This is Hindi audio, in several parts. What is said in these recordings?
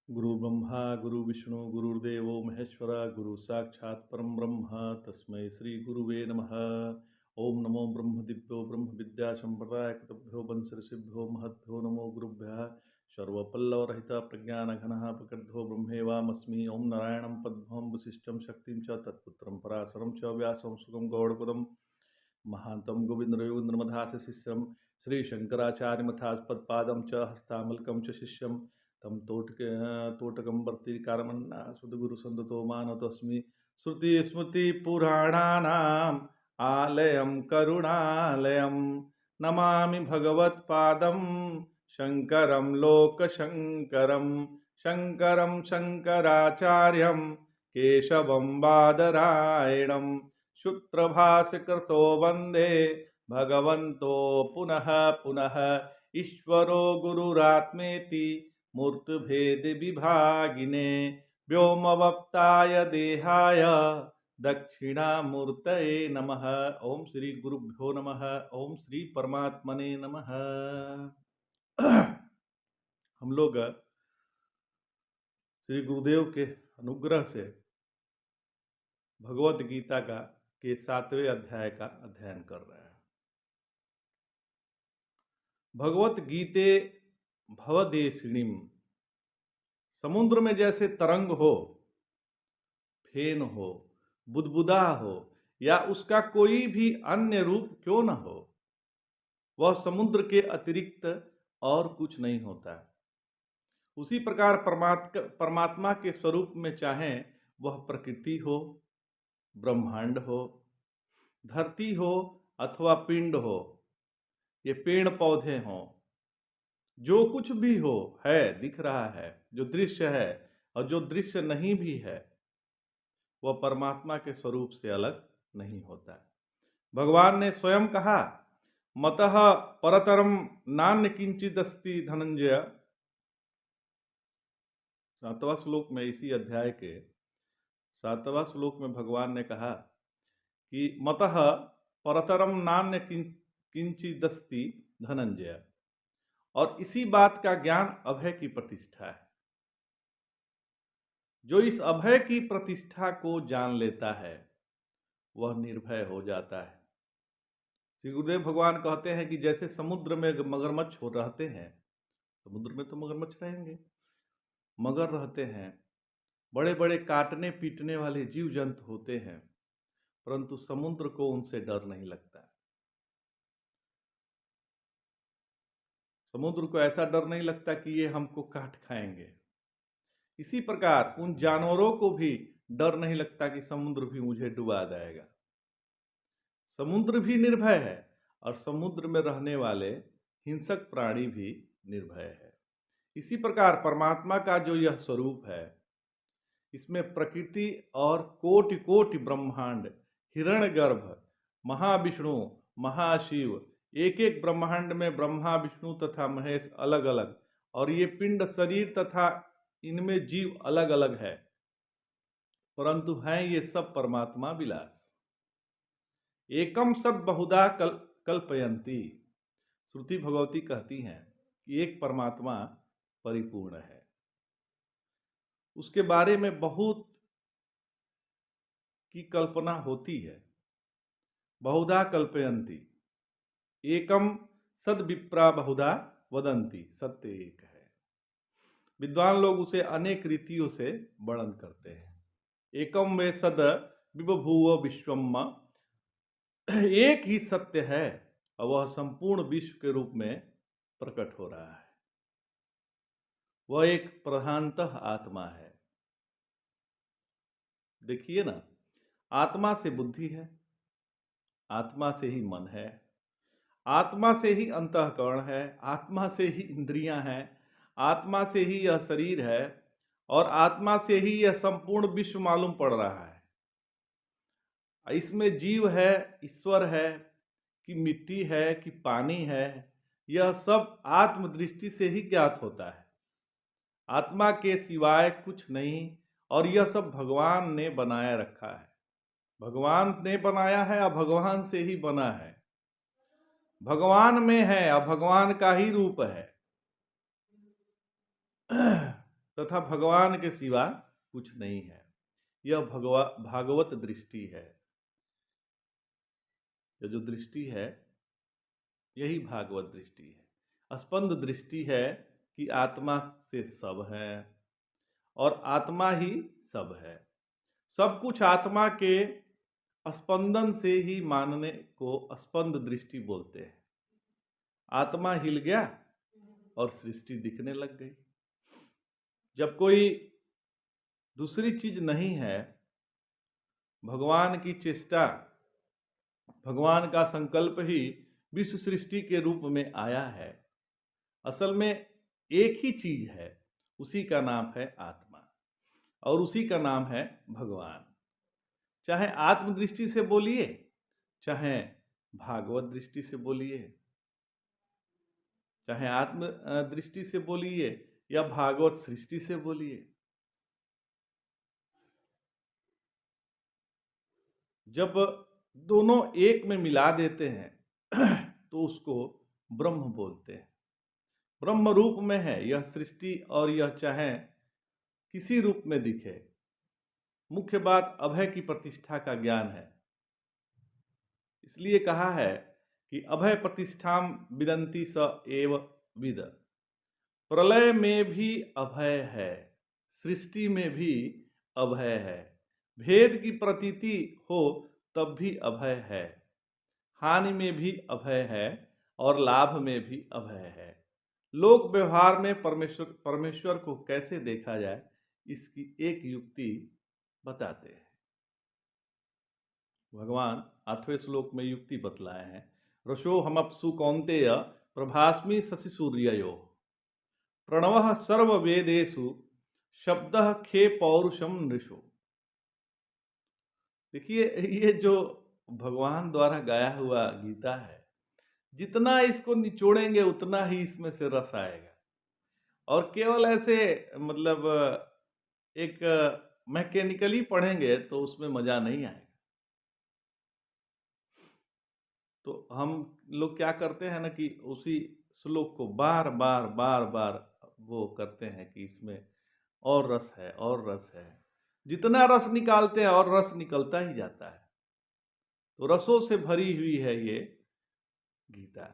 गुरु ब्रह्मा गुरु विष्णु गुरुर्देवो महेश्वर गुरु साक्षात् परम ब्रह्म तस्मै श्री गुरुवे नमः। ओम नमो ब्रह्म दिव्यो ब्रह्म विद्या संप्रदाय कृतभ्यो वंश ऋषिभ्यो महद्भ्यो नमो गुरुभ्यः। सर्वपल्लवरहित प्रज्ञानघनः प्रकृद्धो ब्रह्मेवामस्मि। ओम नारायणं पद्मं वसिष्ठं शक्तिं च तत्पुत्रं पराशरं च व्यासं सुगं गौड़पदं महांतं गोविंदरवीन्द्रमथास्य शिष्यं श्रीशंकराचार्यमथास्पदपादं च हस्तामलकं च शिष्यं तम तोटकं वर्तिकारमन्ना सुदगुरुसन्दतो मानतोऽस्मि। श्रुतिस्मृतिपुराणानाम् आलयं करुणालयं नमामि भगवत्पादं शङ्करं लोकशङ्करं। शङ्करं शङ्कराचार्यं केशवं बादरायणं सूत्रभाष्यकृतो वन्दे भगवन्तो पुनः पुनः। ईश्वरो गुरुरात्मेति मूर्तिभेद विभागिने व्योमवप्ताय देहाय दक्षिणामूर्तये नमः। ओम श्री गुरुभ्यो नमः। ओम श्री परमात्मने नमः। हम लोग श्री गुरुदेव के अनुग्रह से भगवत गीता के 7वें अध्याय का अध्ययन कर रहे हैं। भगवत गीते भवदेशिणीम, समुद्र में जैसे तरंग हो, फेन हो, बुदबुदा हो या उसका कोई भी अन्य रूप क्यों न हो, वह समुद्र के अतिरिक्त और कुछ नहीं होता। उसी प्रकार परमात्मा के स्वरूप में चाहे वह प्रकृति हो, ब्रह्मांड हो, धरती हो अथवा पिंड हो, ये पेड़ पौधे हों, जो कुछ भी हो है, दिख रहा है, जो दृश्य है और जो दृश्य नहीं भी है, वह परमात्मा के स्वरूप से अलग नहीं होता। भगवान ने स्वयं कहा, मतः परतरम नान्य किंचिदस्ति धनंजय। 7वां श्लोक में, इसी अध्याय के 7वां श्लोक में भगवान ने कहा कि मतः परतरम नान्य किंचिदस्ति धनंजय, और इसी बात का ज्ञान अभय की प्रतिष्ठा है। जो इस अभय की प्रतिष्ठा को जान लेता है वह निर्भय हो जाता है। श्री गुरुदेव भगवान कहते हैं कि जैसे समुद्र में मगरमच्छ हो रहते हैं, समुद्र में तो मगरमच्छ रहेंगे, मगर रहते हैं, बड़े बड़े काटने पीटने वाले जीव जंतु होते हैं, परंतु समुद्र को उनसे डर नहीं लगता। समुद्र को ऐसा डर नहीं लगता कि ये हमको काट खाएंगे। इसी प्रकार उन जानवरों को भी डर नहीं लगता कि समुद्र भी मुझे डुबा देगा। समुद्र भी निर्भय है और समुद्र में रहने वाले हिंसक प्राणी भी निर्भय है। इसी प्रकार परमात्मा का जो यह स्वरूप है, इसमें प्रकृति और कोटि कोटि ब्रह्मांड, हिरण्यगर्भ, महाविष्णु, महाशिव, एक एक ब्रह्मांड में ब्रह्मा विष्णु तथा महेश अलग अलग, और ये पिंड शरीर तथा इनमें जीव अलग अलग है, परंतु हैं ये सब परमात्मा विलास। एकम सद बहुधा कल्पयंती। श्रुति भगवती कहती हैं कि एक परमात्मा परिपूर्ण है। उसके बारे में बहुत की कल्पना होती है। बहुधा कल्पयंती, एकम सद विप्रा बहुधा वदंती, सत्य एक है। विद्वान लोग उसे अनेक रीतियों से वर्णन करते हैं। एकम में सद विबभूव विश्वम, एक ही सत्य है और वह संपूर्ण विश्व के रूप में प्रकट हो रहा है। वह एक प्रधानतः आत्मा है। देखिए ना, आत्मा से बुद्धि है, आत्मा से ही मन है, आत्मा से ही अंतःकरण है, आत्मा से ही इंद्रियां हैं, आत्मा से ही यह शरीर है, और आत्मा से ही यह संपूर्ण विश्व मालूम पड़ रहा है। इसमें जीव है, ईश्वर है, कि मिट्टी है, कि पानी है, यह सब आत्मदृष्टि से ही ज्ञात होता है। आत्मा के सिवाय कुछ नहीं, और यह सब भगवान ने बनाया रखा है। भगवान ने बनाया है और भगवान से ही बना है। भगवान में है और भगवान का ही रूप है। तथा भगवान के सिवा कुछ नहीं है। यह भागवत दृष्टि है। यह जो दृष्टि है यही भागवत दृष्टि है। स्पंद दृष्टि है कि आत्मा से सब है और आत्मा ही सब है। सब कुछ आत्मा के स्पंदन से ही मानने को स्पंद दृष्टि बोलते हैं। आत्मा हिल गया और सृष्टि दिखने लग गई। जब कोई दूसरी चीज नहीं है, भगवान की चेष्टा, भगवान का संकल्प ही विश्व सृष्टि के रूप में आया है। असल में एक ही चीज है, उसी का नाम है आत्मा और उसी का नाम है भगवान। चाहे आत्मदृष्टि से बोलिए, चाहे भागवत दृष्टि से बोलिए, चाहे आत्म दृष्टि से बोलिए या भागवत सृष्टि से बोलिए। जब दोनों एक में मिला देते हैं तो उसको ब्रह्म बोलते हैं। ब्रह्म रूप में है यह सृष्टि और यह चाहे किसी रूप में दिखे। मुख्य बात अभय की प्रतिष्ठा का ज्ञान है। इसलिए कहा है कि अभय प्रतिष्ठाम विदन्ति स एव विद। प्रलय में भी अभय है, सृष्टि में भी अभय है। भेद की प्रतीति हो तब भी अभय है। हानि में भी अभय है और लाभ में भी अभय है। लोक व्यवहार में परमेश्वर को कैसे देखा जाए, इसकी एक युक्ति बताते हैं। भगवान 8वें श्लोक में युक्ति बतलाए हैं। रसो हमअप्सु कौन्तेय प्रभास्मि शशि सूर्ययो प्रणवः सर्ववेदेषु शब्दः खे पौरुषम नृषु। देखिए, ये जो भगवान द्वारा गाया हुआ गीता है, जितना इसको निचोड़ेंगे उतना ही इसमें से रस आएगा। और केवल ऐसे मतलब एक मैकेनिकली पढ़ेंगे तो उसमें मजा नहीं आएगा। तो हम लोग क्या करते हैं ना कि उसी श्लोक को बार बार बार बार वो करते हैं कि इसमें और रस है और रस है। जितना रस निकालते हैं और रस निकलता ही जाता है। तो रसों से भरी हुई है ये गीता।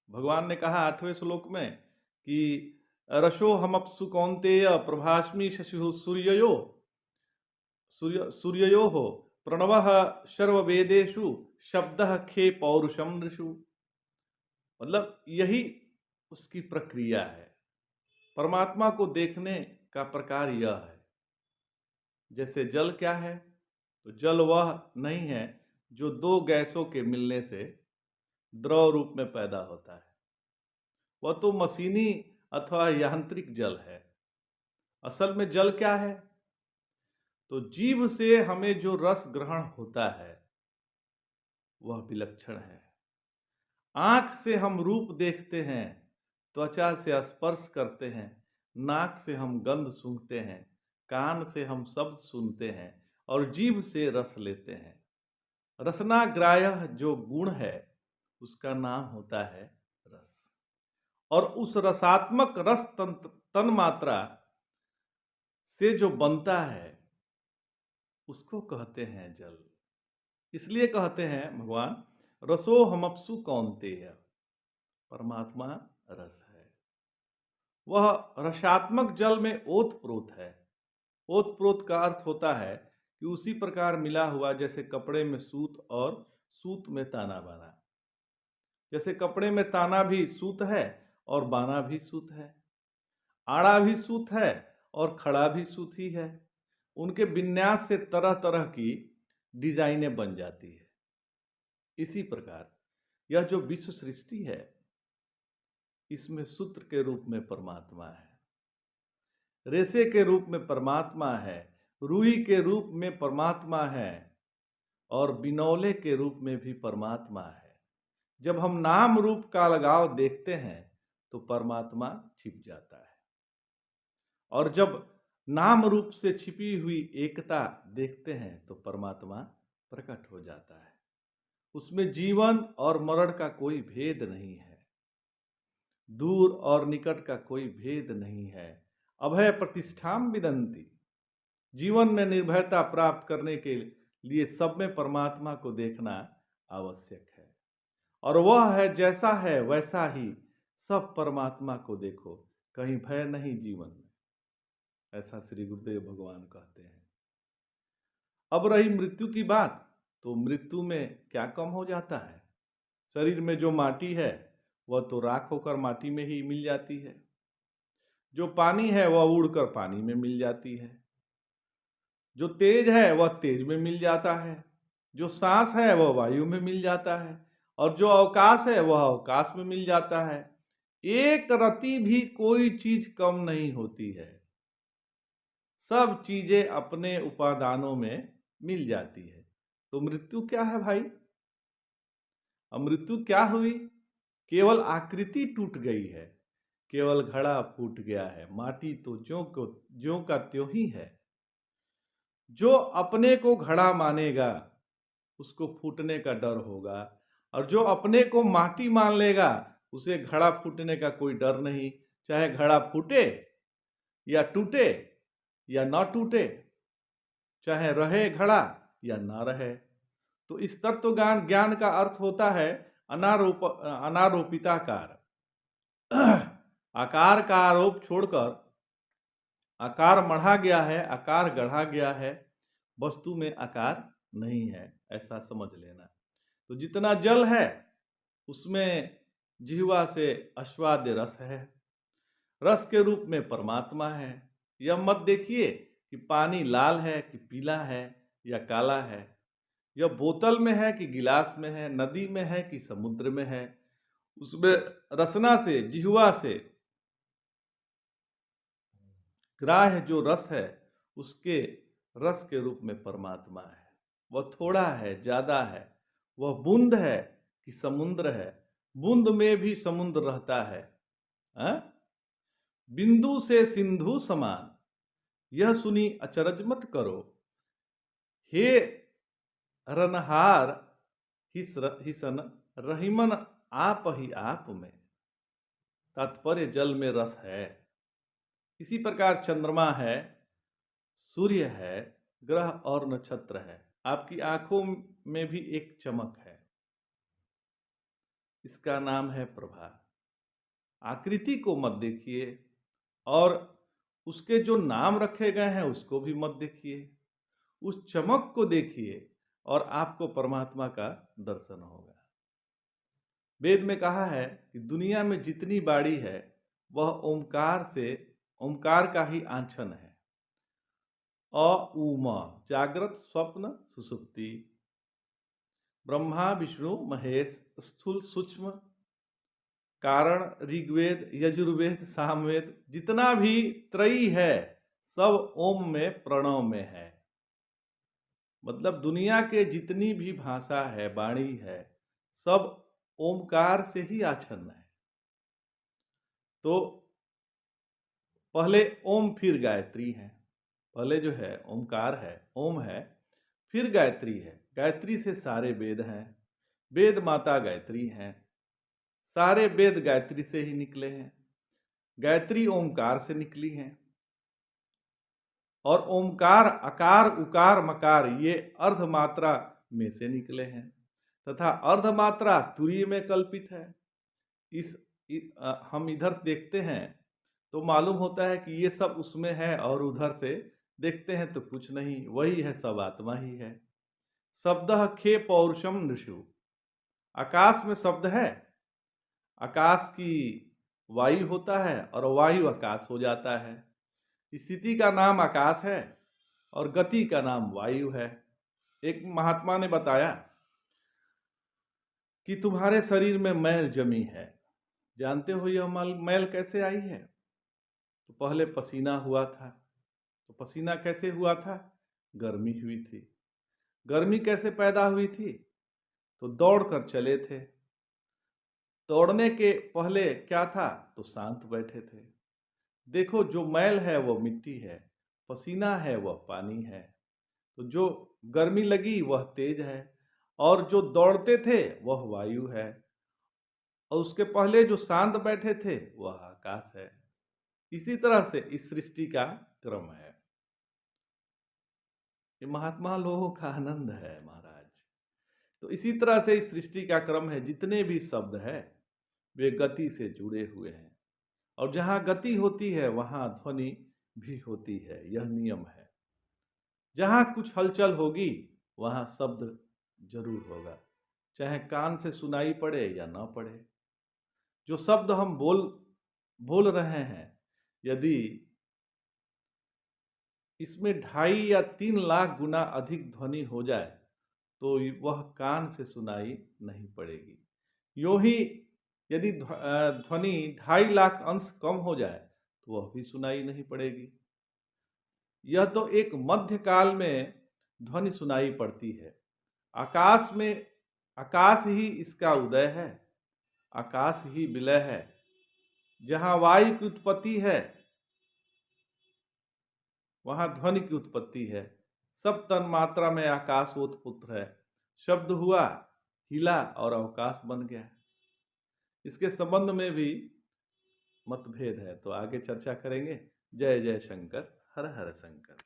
भगवान ने कहा 8वें श्लोक में कि रसो हमअप्सु कौन्तेय प्रभास्मि शशि सूर्ययो हो प्रणवः सर्ववेदेषु शब्दः खे पौरुषम नृषु। मतलब यही उसकी प्रक्रिया है। परमात्मा को देखने का प्रकार यह है। जैसे जल क्या है, तो जल वह नहीं है जो दो गैसों के मिलने से द्रव रूप में पैदा होता है। वह तो मशीनी अथवा यांत्रिक जल है। असल में जल क्या है, तो जीव से हमें जो रस ग्रहण होता है वह विलक्षण है। आंख से हम रूप देखते हैं, त्वचा से स्पर्श करते हैं, नाक से हम गंध सूंघते हैं, कान से हम शब्द सुनते हैं और जीभ से रस लेते हैं। रसनाग्राह्य जो गुण है उसका नाम होता है रस। और उस रसात्मक रस तन मात्रा से जो बनता है उसको कहते हैं जल। इसलिए कहते हैं भगवान रसो हमअप्सु कौन्तेय, परमात्मा रस है। वह रसात्मक जल में ओतप्रोत है। ओतप्रोत का अर्थ होता है कि उसी प्रकार मिला हुआ जैसे कपड़े में सूत और सूत में ताना बाना। जैसे कपड़े में ताना भी सूत है और बाना भी सूत है, आड़ा भी सूत है और खड़ा भी सूत ही है। उनके विन्यास से तरह तरह की डिजाइनें बन जाती है। इसी प्रकार यह जो विश्व सृष्टि है, इसमें सूत्र के रूप में परमात्मा है, रेशे के रूप में परमात्मा है, रुई के रूप में परमात्मा है और बिनौले के रूप में भी परमात्मा है। जब हम नाम रूप का लगाव देखते हैं तो परमात्मा छिप जाता है और जब नाम रूप से छिपी हुई एकता देखते हैं तो परमात्मा प्रकट हो जाता है। उसमें जीवन और मरण का कोई भेद नहीं है, दूर और निकट का कोई भेद नहीं है, अभय प्रतिष्ठाम विदन्ति। जीवन में निर्भयता प्राप्त करने के लिए सब में परमात्मा को देखना आवश्यक है, और वह है जैसा है वैसा ही सब परमात्मा को देखो, कहीं भय नहीं जीवन में, ऐसा श्री गुरुदेव भगवान कहते हैं। अब रही मृत्यु की बात, तो मृत्यु में क्या कम हो जाता है? शरीर में जो माटी है वह तो राख होकर माटी में ही मिल जाती है, जो पानी है वह उड़कर पानी में मिल जाती है, जो तेज है वह तेज में मिल जाता है, जो सांस है वह वायु में मिल जाता है, और जो अवकाश है वह अवकाश में मिल जाता है। एक रति भी कोई चीज कम नहीं होती है, सब चीजें अपने उपादानों में मिल जाती है। तो मृत्यु क्या है भाई? अब मृत्यु क्या हुई? केवल आकृति टूट गई है, केवल घड़ा फूट गया है, माटी तो ज्यों का त्यों ही है। जो अपने को घड़ा मानेगा उसको फूटने का डर होगा, और जो अपने को माटी मान लेगा उसे घड़ा फूटने का कोई डर नहीं, चाहे घड़ा फूटे या टूटे या न टूटे, चाहे रहे घड़ा या ना रहे। तो इस तत्व ज्ञान का अर्थ होता है अनारोपिताकार। आकार का आरोप छोड़कर आकार मढ़ा गया है, आकार गढ़ा गया है, वस्तु में आकार नहीं है, ऐसा समझ लेना। तो जितना जल है उसमें जिह्वा से आस्वाद्य रस है, रस के रूप में परमात्मा है। यह मत देखिए कि पानी लाल है कि पीला है या काला है, यह बोतल में है कि गिलास में है, नदी में है कि समुद्र में है, उसमें रसना से जिह्वा से ग्राह्य जो रस है उसके रस के रूप में परमात्मा है। वह थोड़ा है, ज्यादा है, वह बूंद है कि समुद्र है, बूंद में भी समुद्र रहता है। बिंदु से सिंधु समान, यह सुनी अचरज मत करो, हे रनहार हिसन रहीमन आप ही आप में। तात्पर्य जल में रस है। इसी प्रकार चंद्रमा है, सूर्य है, ग्रह और नक्षत्र है, आपकी आंखों में भी एक चमक है, इसका नाम है प्रभा। आकृति को मत देखिए, और उसके जो नाम रखे गए हैं उसको भी मत देखिए, उस चमक को देखिए और आपको परमात्मा का दर्शन होगा। वेद में कहा है कि दुनिया में जितनी बाड़ी है वह ओमकार का ही आंचन है। अ उमा, जागृत स्वप्न सुसुप्ति, ब्रह्मा विष्णु महेश, स्थूल सूक्ष्म कारण, ऋग्वेद यजुर्वेद सामवेद, जितना भी त्रयी है सब ओम में प्रणव में है। मतलब दुनिया के जितनी भी भाषा है, वाणी है, सब ओमकार से ही आच्छन्न है। तो पहले ओम फिर गायत्री है, पहले जो है ओमकार है, ओम है, फिर गायत्री है, गायत्री से सारे वेद हैं, वेद माता गायत्री हैं, सारे वेद गायत्री से ही निकले हैं, गायत्री ओमकार से निकली हैं, और ओमकार अकार उकार मकार ये अर्धमात्रा में से निकले हैं, तथा अर्धमात्रा तुरीय में कल्पित है। हम इधर देखते हैं तो मालूम होता है कि ये सब उसमें है, और उधर से देखते हैं तो कुछ नहीं, वही है, सब आत्मा ही है। शब्दः खे पौरुषम नृषु, आकाश में शब्द है, आकाश की वायु होता है और वायु आकाश हो जाता है। स्थिति का नाम आकाश है और गति का नाम वायु है। एक महात्मा ने बताया कि तुम्हारे शरीर में मैल जमी है, जानते हो यह मैल कैसे आई है? तो पहले पसीना हुआ था। तो पसीना कैसे हुआ था? गर्मी हुई थी। गर्मी कैसे पैदा हुई थी? तो दौड़ कर चले थे, दौड़ने के पहले क्या था? तो शांत बैठे थे। देखो, जो मैल है वो मिट्टी है, पसीना है वह पानी है। तो जो गर्मी लगी वह तेज है, और जो दौड़ते थे वह वायु है, और उसके पहले जो शांत बैठे थे वह आकाश है। इसी तरह से इस सृष्टि का क्रम है। ये महात्मा लोगों का आनंद है महाराज। तो इसी तरह से इस सृष्टि का क्रम है। जितने भी शब्द है वे गति से जुड़े हुए हैं, और जहाँ गति होती है वहाँ ध्वनि भी होती है, यह नियम है। जहाँ कुछ हलचल होगी वहाँ शब्द जरूर होगा, चाहे कान से सुनाई पड़े या ना पड़े। जो शब्द हम बोल रहे हैं, यदि इसमें 2.5 या 3 लाख गुना अधिक ध्वनि हो जाए तो वह कान से सुनाई नहीं पड़ेगी। यूं ही यदि ध्वनि 2.5 लाख अंश कम हो जाए तो वह भी सुनाई नहीं पड़ेगी। यह तो एक मध्य काल में ध्वनि सुनाई पड़ती है। आकाश में, आकाश ही इसका उदय है, आकाश ही विलय है। जहाँ वायु की उत्पत्ति है वहाँ ध्वनि की उत्पत्ति है। सब तन मात्रा में आकाश ओतपुत्र है। शब्द हुआ, हिला और अवकाश बन गया। इसके संबंध में भी मतभेद है, तो आगे चर्चा करेंगे। जय जय शंकर, हर हर शंकर।